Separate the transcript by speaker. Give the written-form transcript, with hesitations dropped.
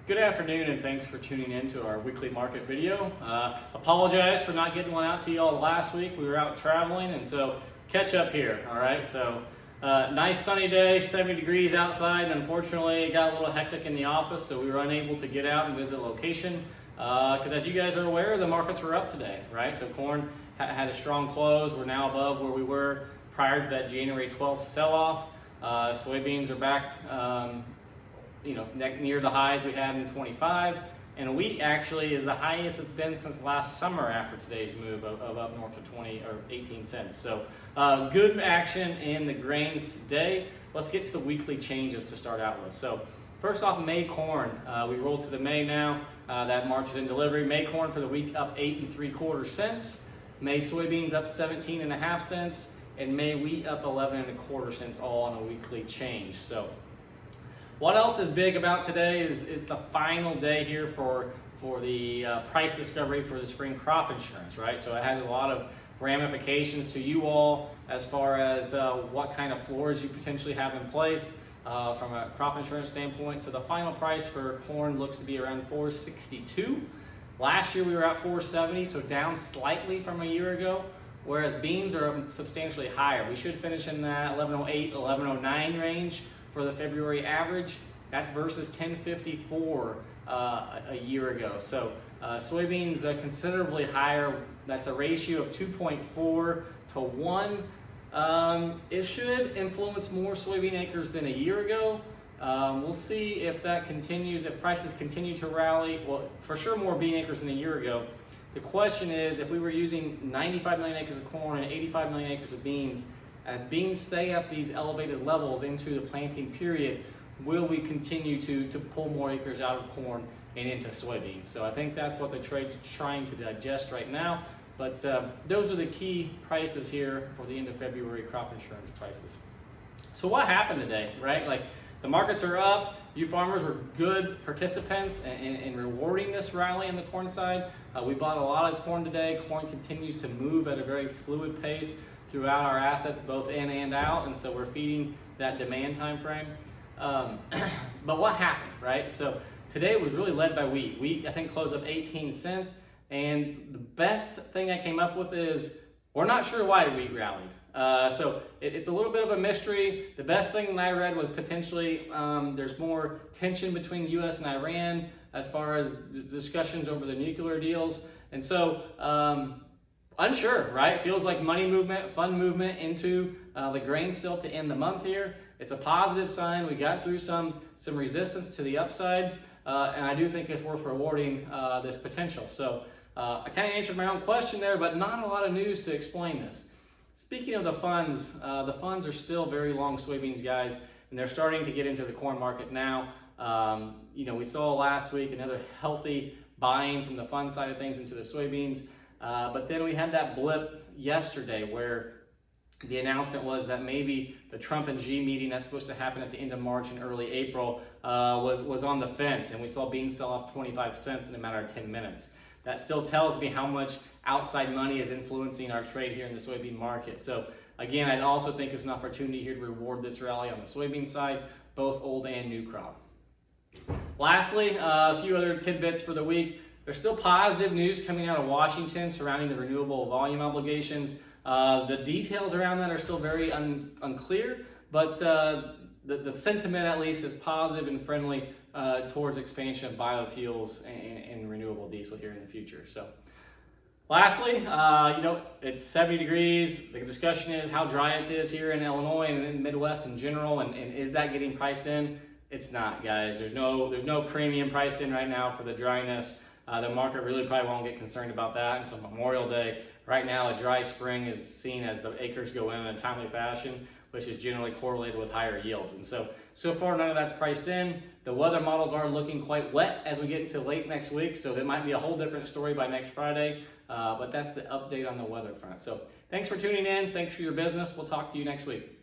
Speaker 1: Good afternoon, and thanks for tuning in to our weekly market video. Apologize for not getting one out to you all last week. We were out traveling, and so catch up here, all right? So nice sunny day, 70 degrees outside, and unfortunately it got a little hectic in the office, so we were unable to get out and visit a location because as you guys are aware, the markets were up today, right? So corn had a strong close. We're now above where we were prior to that January 12th sell-off. Soybeans are back near the highs we had in 25, and wheat actually is the highest it's been since last summer after today's move of up north of 20 or 18 cents. So good action in the grains today. Let's get to the weekly changes to start out with. So first off, May corn. We roll to the May now. That March is in delivery. May corn for the week up 8 3/4 cents. May soybeans up 17.5 cents, and May wheat up 11 1/4 cents, all on a weekly change. So what else is big about today is it's the final day here for the price discovery for the spring crop insurance, right? So it has a lot of ramifications to you all as far as what kind of floors you potentially have in place from a crop insurance standpoint. So the final price for corn looks to be around $4.62. Last year we were at $4.70, so down slightly from a year ago, whereas beans are substantially higher. We should finish in that 11.08, 11.09 range for the February average. That's versus 10.54 a year ago. So soybeans considerably higher. That's a ratio of 2.4 to 1. It should influence more soybean acres than a year ago. We'll see if that continues, if prices continue to rally. Well, for sure more bean acres than a year ago. The question is, if we were using 95 million acres of corn and 85 million acres of beans, as beans stay at these elevated levels into the planting period, will we continue to pull more acres out of corn and into soybeans? So I think that's what the trade's trying to digest right now. But those are the key prices here for the end of February crop insurance prices. So what happened today, right? Like the markets are up. You farmers were good participants in rewarding this rally on the corn side. We bought a lot of corn today. Corn continues to move at a very fluid pace throughout our assets, both in and out, and so we're feeding that demand time frame. But what happened, right? So today was really led by wheat. Wheat, I think, closed up 18 cents, and the best thing I came up with is we're not sure why wheat rallied. So it's a little bit of a mystery. The best thing that I read was potentially there's more tension between the U.S. and Iran as far as discussions over the nuclear deals, and so unsure, right? Feels like money movement, fund movement into the grain still to end the month here. It's a positive sign. We got through some resistance to the upside, and I do think it's worth rewarding this potential. So I kind of answered my own question there, but not a lot of news to explain this. Speaking of the funds are still very long soybeans, guys, and they're starting to get into the corn market now. We saw last week another healthy buying from the fund side of things into the soybeans. But then we had that blip yesterday where the announcement was that maybe the Trump and Xi meeting that's supposed to happen at the end of March and early April was on the fence, and we saw beans sell off 25 cents in a matter of 10 minutes. That still tells me how much outside money is influencing our trade here in the soybean market. So again, I also think it's an opportunity here to reward this rally on the soybean side, both old and new crop. Lastly, a few other tidbits for the week. There's still positive news coming out of Washington surrounding the renewable volume obligations. The details around that are still very unclear, but the sentiment at least is positive and friendly towards expansion of biofuels and renewable diesel here in the future. So lastly, it's 70 degrees. The discussion is how dry it is here in Illinois and in the Midwest in general, and is that getting priced in? It's not, guys. There's no premium priced in right now for the dryness. The market really probably won't get concerned about that until Memorial Day. Right now, a dry spring is seen as the acres go in a timely fashion, which is generally correlated with higher yields. And so far, none of that's priced in. The weather models are looking quite wet as we get into late next week, so that might be a whole different story by next Friday. But that's the update on the weather front. So thanks for tuning in. Thanks for your business. We'll talk to you next week.